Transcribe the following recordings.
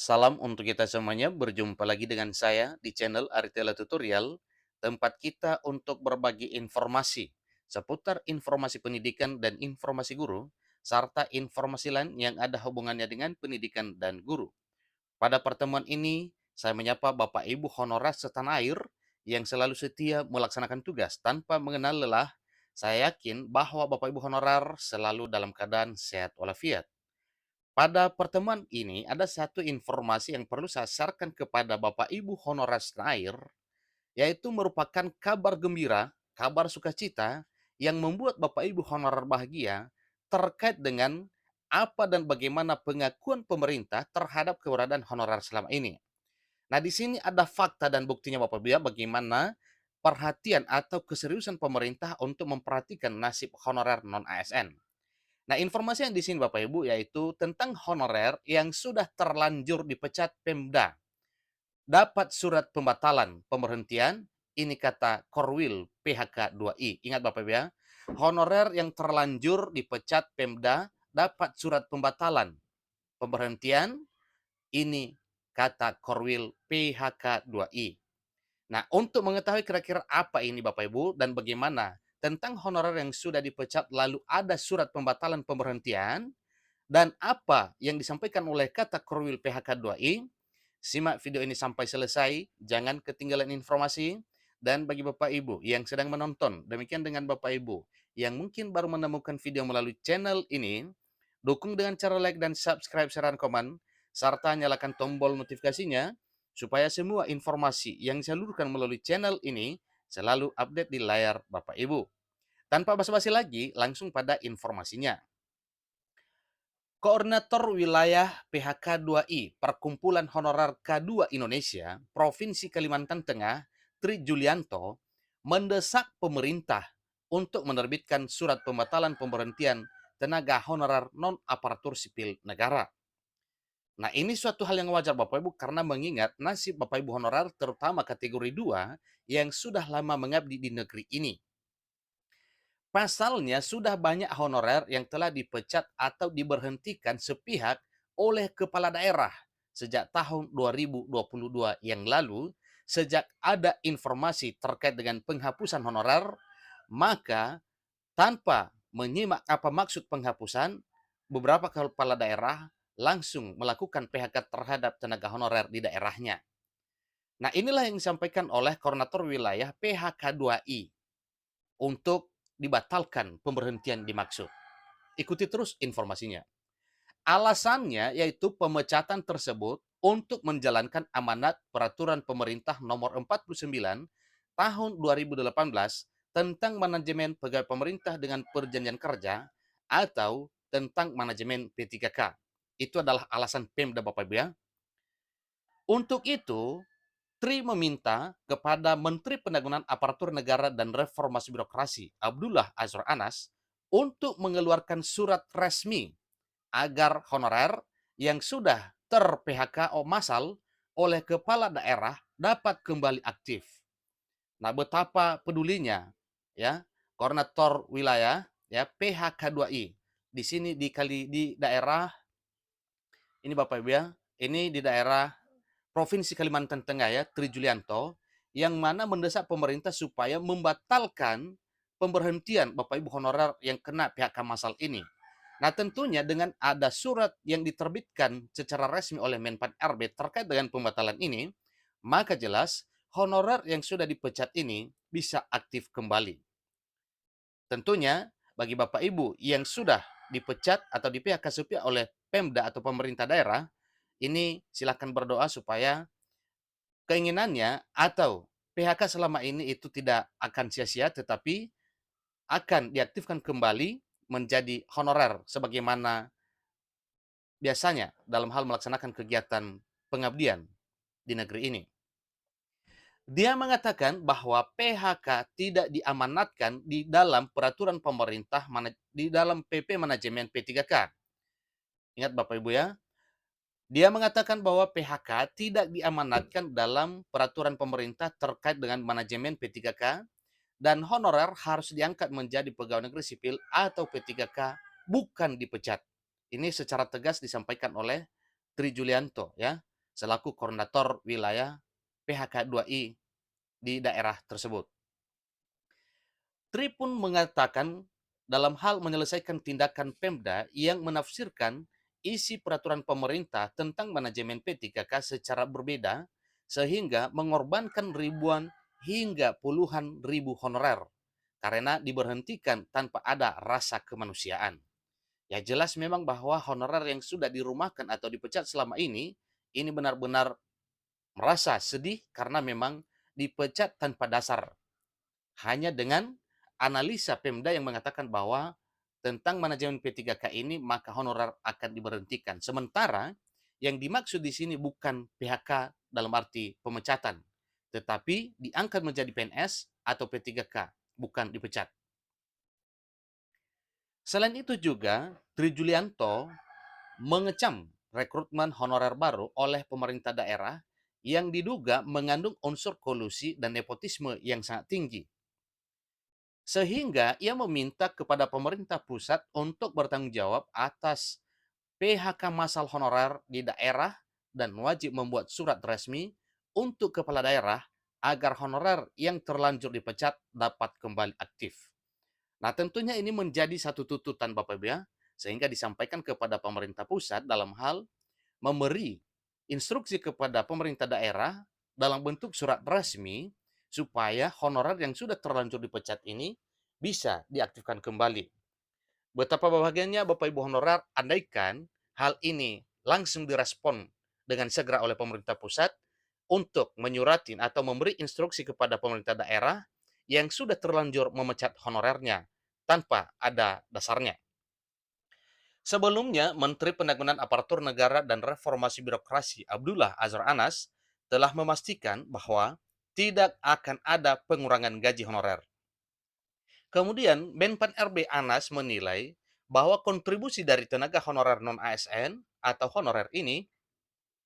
Salam untuk kita semuanya, berjumpa lagi dengan saya di channel Aritela Tutorial, tempat kita untuk berbagi informasi seputar informasi pendidikan dan informasi guru, serta informasi lain yang ada hubungannya dengan pendidikan dan guru. Pada pertemuan ini, saya menyapa Bapak Ibu honorer setanah air yang selalu setia melaksanakan tugas tanpa mengenal lelah. Saya yakin bahwa Bapak Ibu honorer selalu dalam keadaan sehat walafiat. Pada pertemuan ini, ada satu informasi yang perlu saya sharekan kepada Bapak Ibu honorer setanah air, yaitu merupakan kabar gembira, kabar sukacita yang membuat Bapak Ibu honorer bahagia terkait dengan apa dan bagaimana pengakuan pemerintah terhadap keberadaan honorer selama ini. Nah, di sini ada fakta dan buktinya Bapak Ibu ya, bagaimana perhatian atau keseriusan pemerintah untuk memperhatikan nasib honorer non-ASN. Nah, informasi yang di sini Bapak Ibu yaitu tentang honorer yang sudah terlanjur dipecat Pemda. Dapat surat pembatalan pemberhentian, ini kata Korwil PHK 2I. Ingat Bapak Ibu ya, honorer yang terlanjur dipecat Pemda dapat surat pembatalan pemberhentian, ini kata Korwil PHK 2I. Nah, untuk mengetahui kira-kira apa ini Bapak Ibu dan bagaimana tentang honorer yang sudah dipecat lalu ada surat pembatalan pemberhentian, dan apa yang disampaikan oleh kata Korwil PHK 2I, simak video ini sampai selesai, jangan ketinggalan informasi. Dan bagi Bapak Ibu yang sedang menonton, demikian dengan Bapak Ibu yang mungkin baru menemukan video melalui channel ini, dukung dengan cara like dan subscribe serta komen, serta nyalakan tombol notifikasinya, supaya semua informasi yang disalurkan melalui channel ini selalu update di layar Bapak Ibu. Tanpa basa-basi lagi, langsung pada informasinya. Koordinator Wilayah PHK 2I Perkumpulan Honorer K2 Indonesia, Provinsi Kalimantan Tengah, Tri Julianto, mendesak pemerintah untuk menerbitkan surat pembatalan pemberhentian tenaga honorer non-aparatur sipil negara. Nah, ini suatu hal yang wajar Bapak Ibu karena mengingat nasib Bapak Ibu honorer terutama kategori 2 yang sudah lama mengabdi di negeri ini. Pasalnya sudah banyak honorer yang telah dipecat atau diberhentikan sepihak oleh kepala daerah sejak tahun 2022 yang lalu. Sejak ada informasi terkait dengan penghapusan honorer, maka tanpa menyimak apa maksud penghapusan, beberapa kepala daerah langsung melakukan PHK terhadap tenaga honorer di daerahnya. Nah, inilah yang disampaikan oleh Koordinator Wilayah PHK 2I untuk dibatalkan pemberhentian dimaksud. Ikuti terus informasinya. Alasannya yaitu pemecatan tersebut untuk menjalankan amanat Peraturan Pemerintah Nomor 49 Tahun 2018 tentang manajemen pegawai pemerintah dengan perjanjian kerja atau tentang manajemen P3K. Itu adalah alasan Pemda Bapak Ibu ya. Untuk itu, Tri meminta kepada Menteri Penanggulangan Aparatur Negara dan Reformasi Birokrasi, Abdullah Azwar Anas, untuk mengeluarkan surat resmi agar honorer yang sudah ter-PHK massal oleh kepala daerah dapat kembali aktif. Nah, betapa pedulinya ya koordinator wilayah ya PHK 2I. Di sini di daerah ini Bapak Ibu ya, ini di daerah Provinsi Kalimantan Tengah ya, Tri Julianto, yang mana mendesak pemerintah supaya membatalkan pemberhentian Bapak Ibu honorer yang kena PHK massal ini. Nah, tentunya dengan ada surat yang diterbitkan secara resmi oleh Menpan RB terkait dengan pembatalan ini, maka jelas honorer yang sudah dipecat ini bisa aktif kembali. Tentunya bagi Bapak Ibu yang sudah dipecat atau di PHK sepihak oleh Pemda atau pemerintah daerah, ini silakan berdoa supaya keinginannya atau PHK selama ini itu tidak akan sia-sia tetapi akan diaktifkan kembali menjadi honorer sebagaimana biasanya dalam hal melaksanakan kegiatan pengabdian di negeri ini. Dia mengatakan bahwa PHK tidak diamanatkan di dalam peraturan pemerintah di dalam PP manajemen P3K. Ingat Bapak Ibu ya, dia mengatakan bahwa PHK tidak diamanatkan dalam peraturan pemerintah terkait dengan manajemen P3K dan honorer harus diangkat menjadi pegawai negeri sipil atau P3K, bukan dipecat. Ini secara tegas disampaikan oleh Tri Julianto ya. selaku koordinator wilayah PHK 2I di daerah tersebut. Tri pun mengatakan dalam hal menyelesaikan tindakan Pemda yang menafsirkan isi peraturan pemerintah tentang manajemen P3K secara berbeda sehingga mengorbankan ribuan hingga puluhan ribu honorer karena diberhentikan tanpa ada rasa kemanusiaan. Ya jelas memang bahwa honorer yang sudah dirumahkan atau dipecat selama ini benar-benar merasa sedih karena memang dipecat tanpa dasar. Hanya dengan analisa Pemda yang mengatakan bahwa tentang manajemen P3K ini maka honorer akan diberhentikan. Sementara yang dimaksud di sini bukan PHK dalam arti pemecatan, tetapi diangkat menjadi PNS atau P3K, bukan dipecat. Selain itu juga, Tri Julianto mengecam rekrutmen honorer baru oleh pemerintah daerah yang diduga mengandung unsur kolusi dan nepotisme yang sangat tinggi. Sehingga ia meminta kepada pemerintah pusat untuk bertanggung jawab atas PHK massal honorer di daerah dan wajib membuat surat resmi untuk kepala daerah agar honorer yang terlanjur dipecat dapat kembali aktif. Nah, tentunya ini menjadi satu tuntutan Bapak Ibu ya, sehingga disampaikan kepada pemerintah pusat dalam hal memberi instruksi kepada pemerintah daerah dalam bentuk surat resmi supaya honorer yang sudah terlanjur dipecat ini bisa diaktifkan kembali. Betapa bahagianya Bapak Ibu honorer andaikan hal ini langsung direspon dengan segera oleh pemerintah pusat untuk menyuratin atau memberi instruksi kepada pemerintah daerah yang sudah terlanjur memecat honorernya tanpa ada dasarnya. Sebelumnya, Menteri Pendangunan Aparatur Negara dan Reformasi Birokrasi Abdullah Azwar Anas telah memastikan bahwa tidak akan ada pengurangan gaji honorer. Kemudian, Menpan RB Anas menilai bahwa kontribusi dari tenaga honorer non-ASN atau honorer ini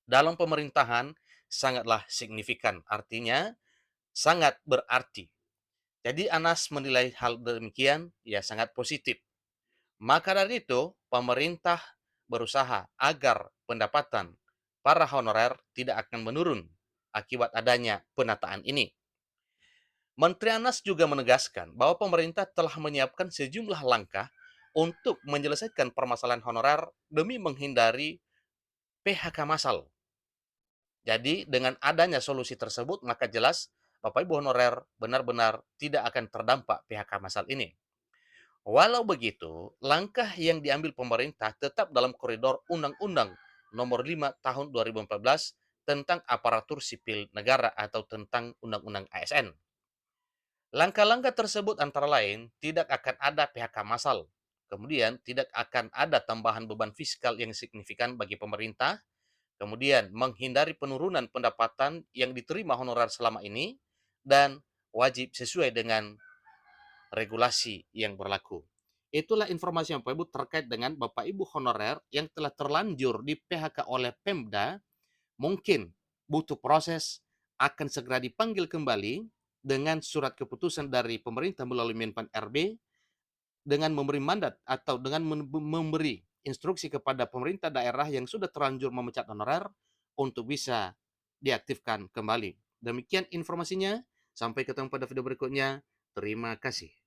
dalam pemerintahan sangatlah signifikan, artinya sangat berarti. Jadi Anas menilai hal demikian ya sangat positif. Maka dari itu, pemerintah berusaha agar pendapatan para honorer tidak akan menurun akibat adanya penataan ini. Menteri Anas juga menegaskan bahwa pemerintah telah menyiapkan sejumlah langkah untuk menyelesaikan permasalahan honorer demi menghindari PHK massal. Jadi dengan adanya solusi tersebut maka jelas Bapak Ibu honorer benar-benar tidak akan terdampak PHK massal ini. Walau begitu, langkah yang diambil pemerintah tetap dalam koridor Undang-Undang Nomor 5 Tahun 2014 tentang aparatur sipil negara atau tentang Undang-Undang ASN. Langkah-langkah tersebut antara lain tidak akan ada PHK massal, kemudian tidak akan ada tambahan beban fiskal yang signifikan bagi pemerintah, kemudian menghindari penurunan pendapatan yang diterima honorer selama ini, dan wajib sesuai dengan regulasi yang berlaku. Itulah informasi yang Bapak Ibu terkait dengan Bapak Ibu honorer yang telah terlanjur di PHK oleh Pemda, mungkin butuh proses, akan segera dipanggil kembali dengan surat keputusan dari pemerintah melalui Menpan RB dengan memberi mandat atau dengan memberi instruksi kepada pemerintah daerah yang sudah terlanjur memecat honorer untuk bisa diaktifkan kembali. Demikian informasinya. Sampai ketemu pada video berikutnya. Terima kasih.